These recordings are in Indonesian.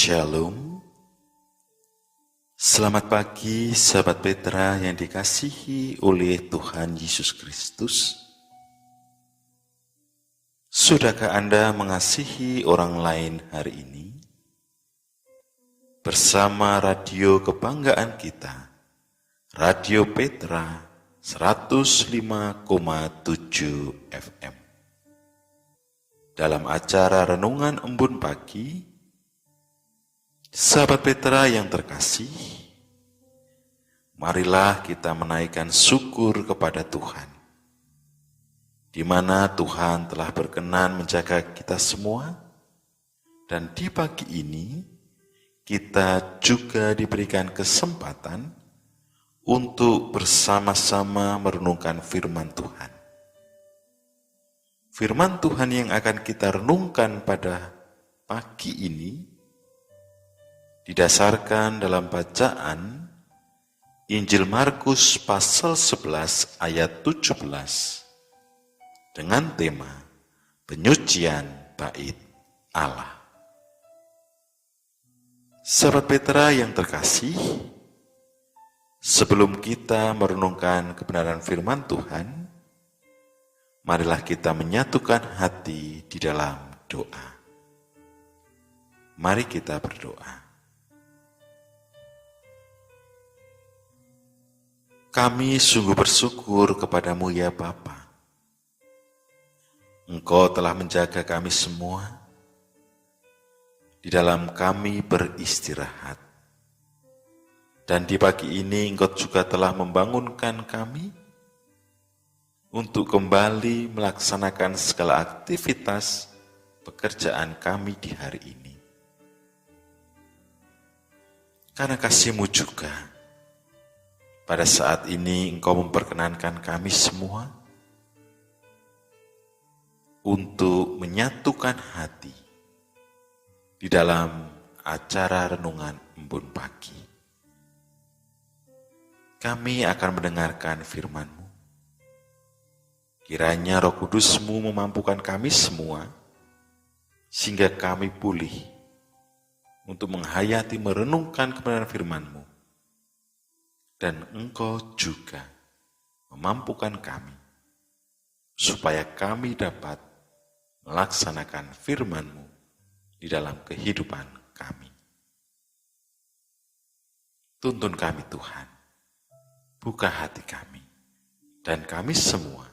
Shalom. Selamat pagi sahabat Petra yang dikasihi oleh Tuhan Yesus Kristus. Sudahkah Anda mengasihi orang lain hari ini? Bersama radio kebanggaan kita, Radio Petra 105,7 FM. Dalam acara Renungan Embun Pagi, sahabat Petra yang terkasih, marilah kita menaikkan syukur kepada Tuhan, di mana Tuhan telah berkenan menjaga kita semua, dan di pagi ini kita juga diberikan kesempatan untuk bersama-sama merenungkan firman Tuhan. Firman Tuhan yang akan kita renungkan pada pagi ini didasarkan dalam bacaan Injil Markus pasal 11 ayat 17 dengan tema penyucian bait Allah. Sahabat Petra yang terkasih, sebelum kita merenungkan kebenaran firman Tuhan, marilah kita menyatukan hati di dalam doa. Mari kita berdoa. Kami sungguh bersyukur kepadamu ya Bapa. Engkau telah menjaga kami semua, di dalam kami beristirahat. Dan di pagi ini Engkau juga telah membangunkan kami untuk kembali melaksanakan segala aktivitas pekerjaan kami di hari ini. Karena kasih-Mu juga, pada saat ini Engkau memperkenankan kami semua untuk menyatukan hati di dalam acara Renungan Embun Pagi. Kami akan mendengarkan firman-Mu. Kiranya Roh Kudus-Mu memampukan kami semua sehingga kami pulih untuk menghayati merenungkan kebenaran firman-Mu. Dan Engkau juga memampukan kami, supaya kami dapat melaksanakan firman-Mu di dalam kehidupan kami. Tuntun kami Tuhan, buka hati kami, dan kami semua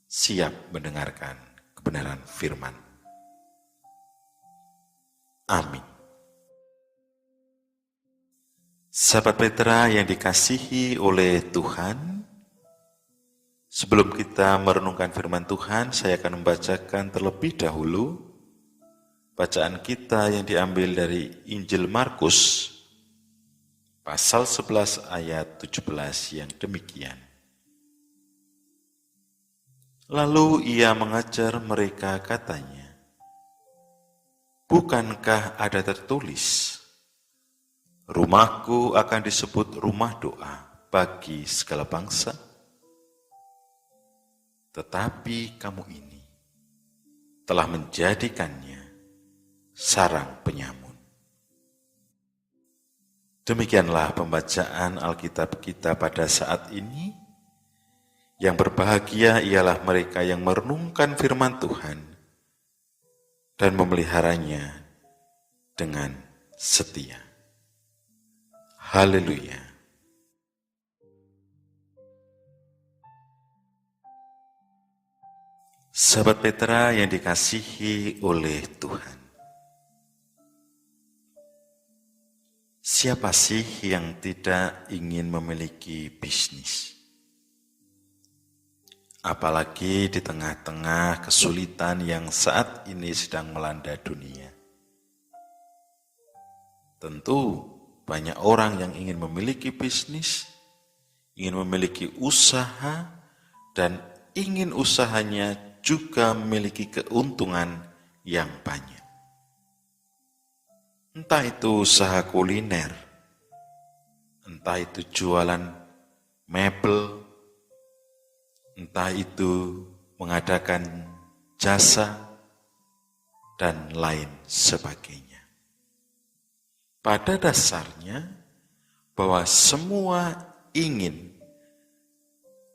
siap mendengarkan kebenaran firman. Amin. Sahabat Petra yang dikasihi oleh Tuhan, sebelum kita merenungkan firman Tuhan, saya akan membacakan terlebih dahulu bacaan kita yang diambil dari Injil Markus, pasal 11 ayat 17 yang demikian. Lalu ia mengajar mereka katanya, "Bukankah ada tertulis, rumahku akan disebut rumah doa bagi segala bangsa? Tetapi kamu ini telah menjadikannya sarang penyamun." Demikianlah pembacaan Alkitab kita pada saat ini. Yang berbahagia ialah mereka yang merenungkan firman Tuhan dan memeliharanya dengan setia. Haleluya. Sahabat Petra yang dikasihi oleh Tuhan, siapa sih yang tidak ingin memiliki bisnis? Apalagi di tengah-tengah kesulitan yang saat ini sedang melanda dunia. Tentu banyak orang yang ingin memiliki bisnis, ingin memiliki usaha, dan ingin usahanya juga memiliki keuntungan yang banyak. Entah itu usaha kuliner, entah itu jualan mebel, entah itu mengadakan jasa, dan lain sebagainya. pada dasarnya bahwa semua ingin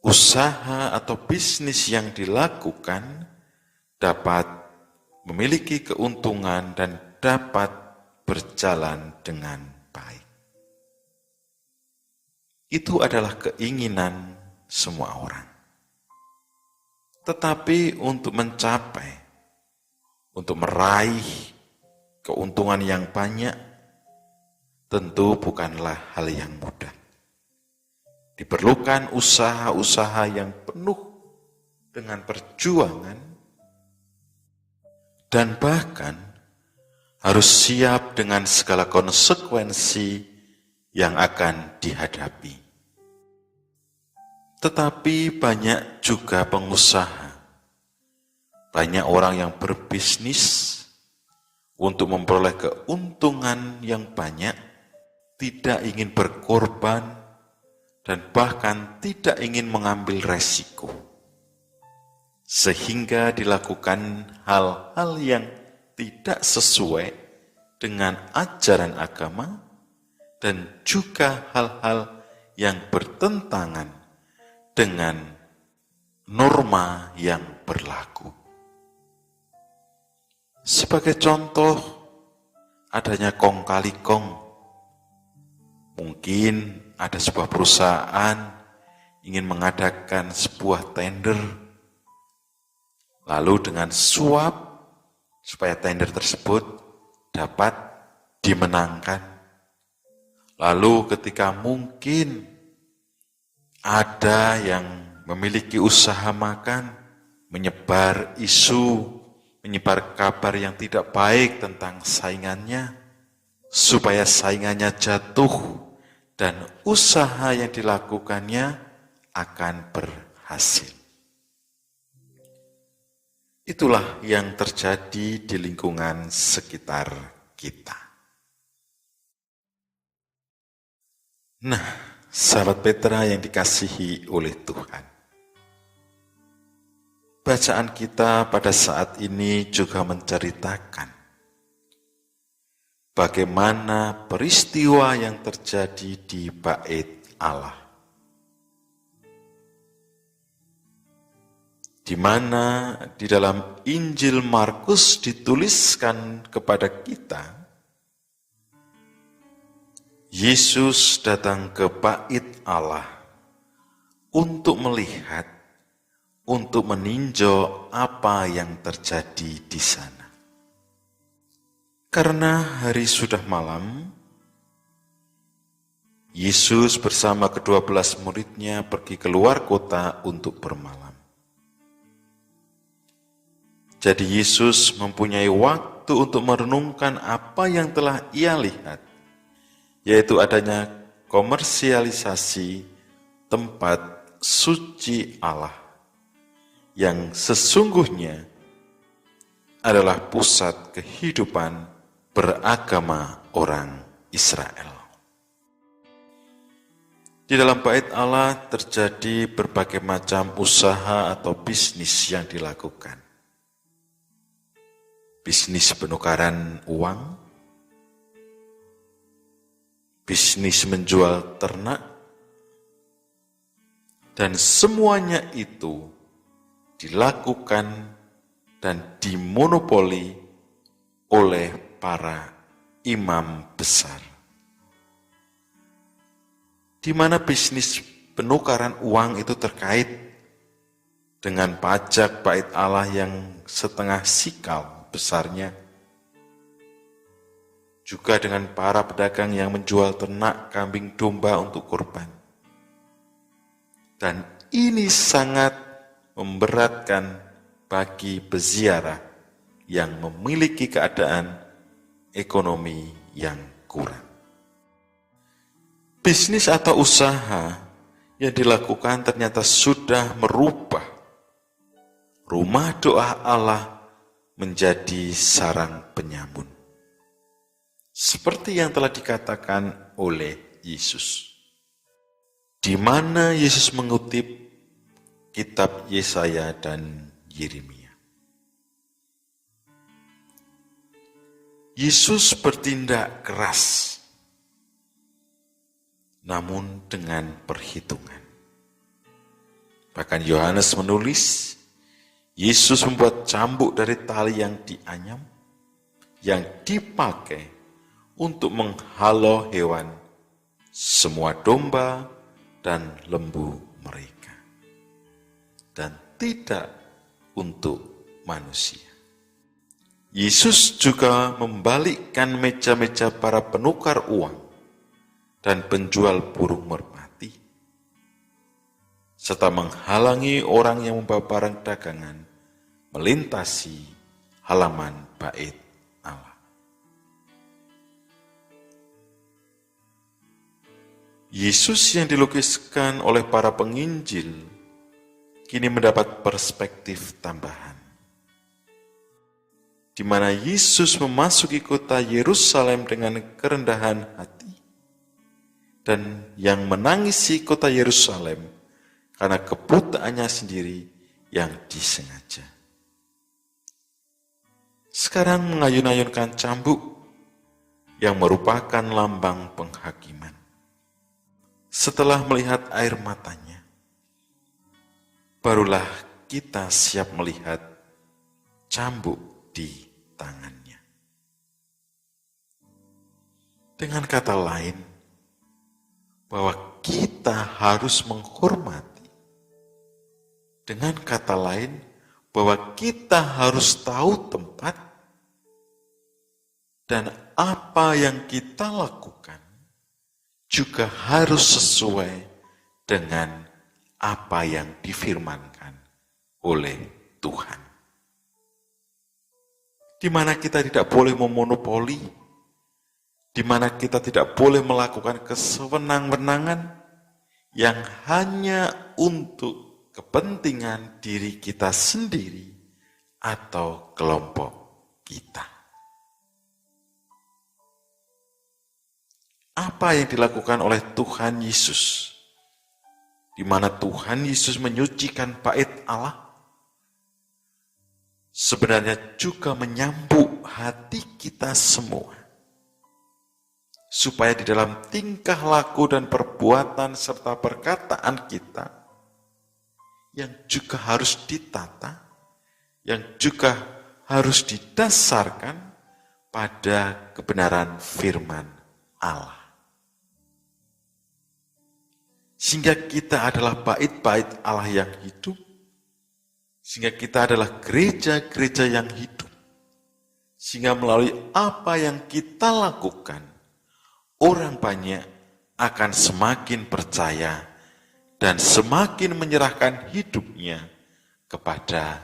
usaha atau bisnis yang dilakukan dapat memiliki keuntungan dan dapat berjalan dengan baik. Itu adalah keinginan semua orang. Tetapi untuk mencapai, untuk meraih keuntungan yang banyak, tentu bukanlah hal yang mudah. Diperlukan usaha-usaha yang penuh dengan perjuangan dan bahkan harus siap dengan segala konsekuensi yang akan dihadapi. Tetapi banyak juga pengusaha, banyak orang yang berbisnis untuk memperoleh keuntungan yang banyak, tidak ingin berkorban, dan bahkan tidak ingin mengambil resiko. Sehingga dilakukan hal-hal yang tidak sesuai dengan ajaran agama dan juga hal-hal yang bertentangan dengan norma yang berlaku. Sebagai contoh, adanya kong kali kong. Mungkin ada sebuah perusahaan ingin mengadakan sebuah tender, lalu dengan suap supaya tender tersebut dapat dimenangkan. Lalu ketika mungkin ada yang memiliki usaha makan, menyebar isu, menyebar kabar yang tidak baik tentang saingannya, supaya saingannya jatuh dan usaha yang dilakukannya akan berhasil. Itulah yang terjadi di lingkungan sekitar kita. Nah, sahabat Petra yang dikasihi oleh Tuhan, bacaan kita pada saat ini juga menceritakan bagaimana peristiwa yang terjadi di Bait Allah, di mana di dalam Injil Markus dituliskan kepada kita, Yesus datang ke Bait Allah untuk melihat, untuk meninjau apa yang terjadi di sana. Karena hari sudah malam, Yesus bersama ke-12 muridnya pergi keluar kota untuk bermalam. Jadi Yesus mempunyai waktu untuk merenungkan apa yang telah ia lihat, yaitu adanya komersialisasi tempat suci Allah, yang sesungguhnya adalah pusat kehidupan beragama orang Israel. Di dalam Bait Allah terjadi berbagai macam usaha atau bisnis yang dilakukan. Bisnis penukaran uang, bisnis menjual ternak, dan semuanya itu dilakukan dan dimonopoli oleh para imam besar, di mana bisnis penukaran uang itu terkait dengan pajak Bait Allah yang setengah sikal besarnya, juga dengan para pedagang yang menjual ternak, kambing, domba untuk kurban. Dan ini sangat memberatkan bagi peziarah yang memiliki keadaan ekonomi yang kurang. Bisnis atau usaha yang dilakukan ternyata sudah merubah rumah doa Allah menjadi sarang penyamun. Seperti yang telah dikatakan oleh Yesus, di mana Yesus mengutip kitab Yesaya dan Yeremia. Yesus bertindak keras namun dengan perhitungan. Bahkan Yohanes menulis, Yesus membuat cambuk dari tali yang dianyam, yang dipakai untuk menghalau hewan, semua domba dan lembu mereka, dan tidak untuk manusia. Yesus juga membalikkan meja-meja para penukar uang dan penjual burung merpati, serta menghalangi orang yang membawa barang dagangan melintasi halaman bait Allah. Yesus yang dilukiskan oleh para penginjil kini mendapat perspektif tambahan, di mana Yesus memasuki kota Yerusalem dengan kerendahan hati dan yang menangisi kota Yerusalem karena kebutaannya sendiri yang disengaja. Sekarang mengayun-ayunkan cambuk yang merupakan lambang penghakiman. Setelah melihat air matanya, barulah kita siap melihat cambuk di tangannya. Dengan kata lain, bahwa kita harus menghormati. Dengan kata lain, bahwa kita harus tahu tempat dan apa yang kita lakukan juga harus sesuai dengan apa yang difirmankan oleh Tuhan. Di mana kita tidak boleh memonopoli, di mana kita tidak boleh melakukan kesewenang-wenangan yang hanya untuk kepentingan diri kita sendiri atau kelompok kita. Apa yang dilakukan oleh Tuhan Yesus, di mana Tuhan Yesus menyucikan bait Allah, sebenarnya juga menyambut hati kita semua, supaya di dalam tingkah laku dan perbuatan serta perkataan kita, yang juga harus ditata, yang juga harus didasarkan pada kebenaran firman Allah. Sehingga kita adalah bait-bait Allah yang hidup, sehingga kita adalah gereja-gereja yang hidup, sehingga melalui apa yang kita lakukan, orang banyak akan semakin percaya dan semakin menyerahkan hidupnya kepada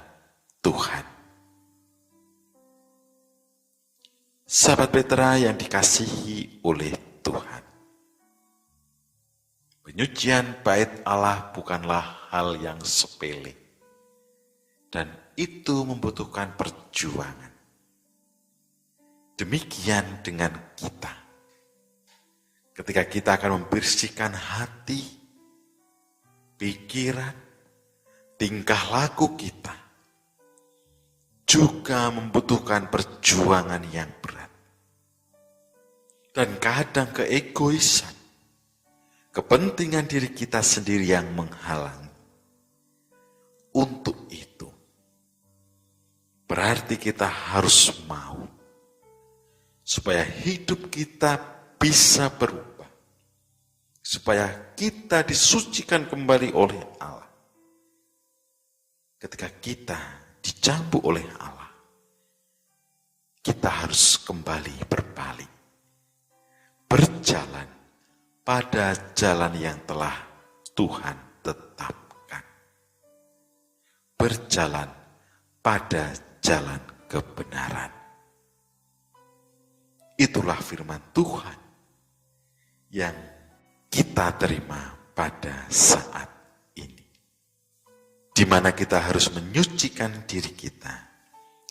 Tuhan. Sahabat Petra yang dikasihi oleh Tuhan, penyucian bait Allah bukanlah hal yang sepele, dan itu membutuhkan perjuangan. Demikian dengan kita. Ketika kita akan membersihkan hati, pikiran, tingkah laku kita, juga membutuhkan perjuangan yang berat. Dan kadang keegoisan, kepentingan diri kita sendiri yang menghalangi. Untuk itu, berarti kita harus mau, supaya hidup kita bisa berubah, supaya kita disucikan kembali oleh Allah. Ketika kita dicambuk oleh Allah, kita harus kembali berbalik, berjalan pada jalan yang telah Tuhan tetapkan, berjalan pada jalan kebenaran. Itulah firman Tuhan yang kita terima pada saat ini, di mana kita harus menyucikan diri kita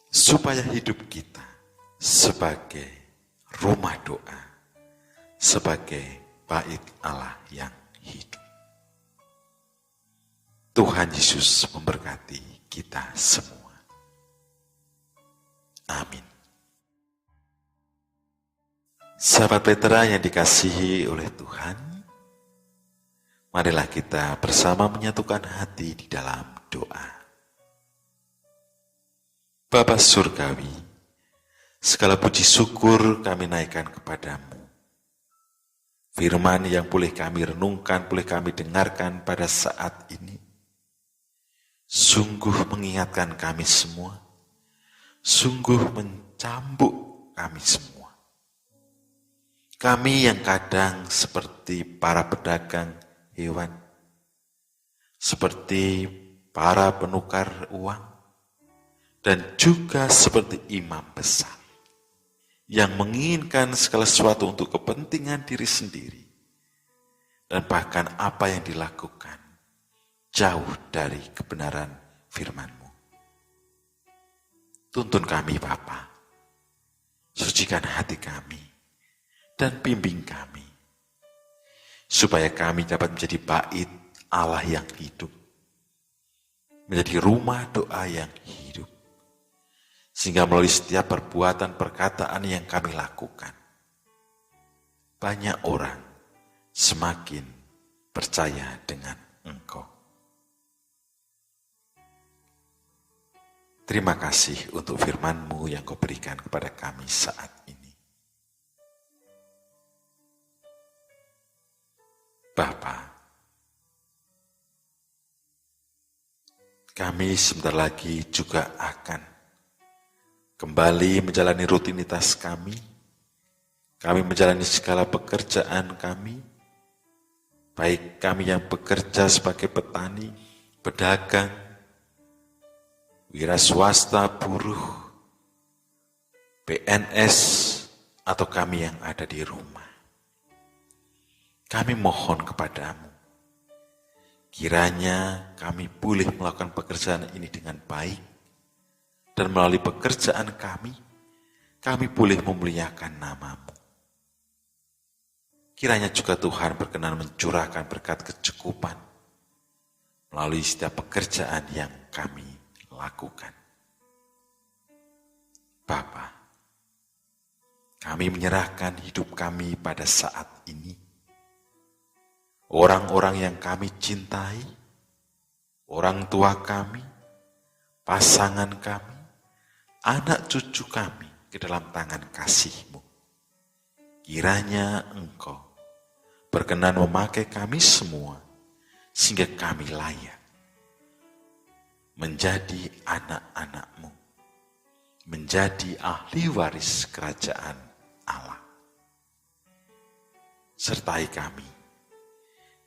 supaya hidup kita sebagai rumah doa, sebagai bait Allah yang hidup. Tuhan Yesus memberkati kita semua. Amin. Sahabat Petra yang dikasihi oleh Tuhan, Marilah kita bersama menyatukan hati di dalam doa. Bapa Surgawi, segala puji syukur kami naikkan kepadamu. Firman yang boleh kami renungkan, boleh kami dengarkan pada saat ini, sungguh mengingatkan kami semua, sungguh mencambuk kami semua. Kami yang kadang seperti para pedagang hewan, seperti para penukar uang, dan juga seperti imam besar yang menginginkan segala sesuatu untuk kepentingan diri sendiri, dan bahkan apa yang dilakukan jauh dari kebenaran firman-Mu. Tuntun kami Bapa, sucikan hati kami, dan bimbing kami, supaya kami dapat menjadi bait Allah yang hidup, menjadi rumah doa yang hidup, sehingga melalui setiap perbuatan perkataan yang kami lakukan, banyak orang semakin percaya dengan Engkau. Terima kasih untuk firman-Mu yang Kau berikan kepada kami saat ini. Bapa, kami sebentar lagi juga akan kembali menjalani rutinitas kami. Kami menjalani segala pekerjaan kami, baik kami yang bekerja sebagai petani, pedagang, wira swasta, buruh, PNS, atau kami yang ada di rumah. Kami mohon kepadamu, kiranya kami boleh melakukan pekerjaan ini dengan baik, dan melalui pekerjaan kami boleh memuliakan nama-Mu. Kiranya juga Tuhan berkenan mencurahkan berkat kecukupan melalui setiap pekerjaan yang kami lakukan. Bapa, kami menyerahkan hidup kami pada saat ini. Orang-orang yang kami cintai, orang tua kami, pasangan kami, anak cucu kami ke dalam tangan kasih-Mu. Kiranya Engkau berkenan memakai kami semua, sehingga kami layak menjadi anak-anak-Mu, menjadi ahli waris kerajaan Allah. Sertai kami,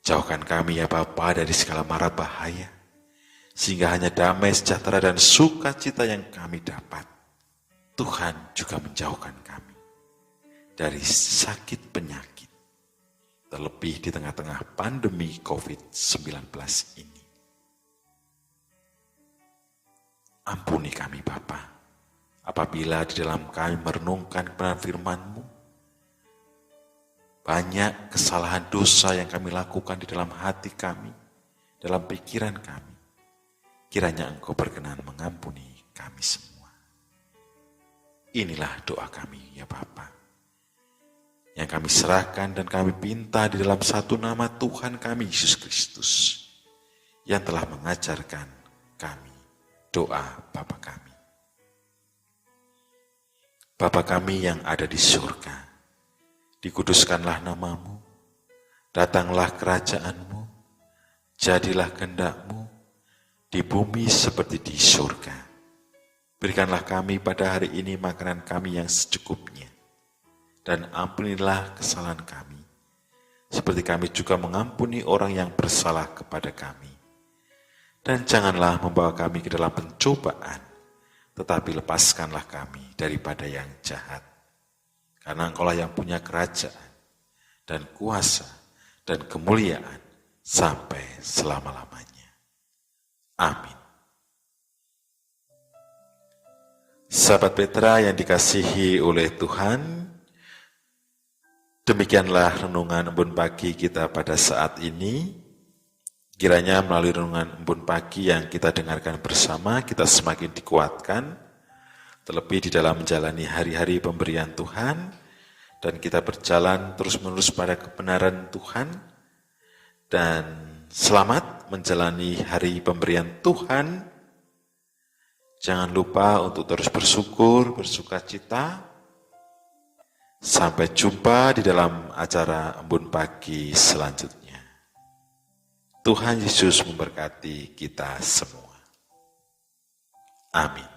jauhkan kami ya Bapa dari segala mara bahaya, sehingga hanya damai, sejahtera, dan sukacita yang kami dapat. Tuhan juga menjauhkan kami dari sakit penyakit, terlebih di tengah-tengah pandemi COVID-19 ini. Ampuni kami Bapa, apabila di dalam kami merenungkan kebenaran firman-Mu, banyak kesalahan dosa yang kami lakukan di dalam hati kami, dalam pikiran kami. Kiranya Engkau berkenan mengampuni kami semua. Inilah doa kami ya Bapa, yang kami serahkan dan kami pinta di dalam satu nama Tuhan kami Yesus Kristus, yang telah mengajarkan kami doa Bapa kami. Bapa kami yang ada di surga, dikuduskanlah nama-Mu, datanglah kerajaan-Mu, jadilah kehendak-Mu di bumi seperti di surga. Berikanlah kami pada hari ini makanan kami yang secukupnya, dan ampunilah kesalahan kami, seperti kami juga mengampuni orang yang bersalah kepada kami. Dan janganlah membawa kami ke dalam pencobaan, tetapi lepaskanlah kami daripada yang jahat. Karena Engkaulah yang punya kerajaan, dan kuasa, dan kemuliaan, sampai selama-lamanya. Amin. Sahabat Petra yang dikasihi oleh Tuhan, demikianlah renungan embun pagi kita pada saat ini. Kiranya melalui renungan embun pagi yang kita dengarkan bersama, kita semakin dikuatkan, terlebih di dalam menjalani hari-hari pemberian Tuhan, dan kita berjalan terus-menerus pada kebenaran Tuhan, dan selamat menjalani hari pemberian Tuhan. Jangan lupa untuk terus bersyukur, bersukacita. Sampai jumpa di dalam acara Embun Pagi selanjutnya. Tuhan Yesus memberkati kita semua. Amin.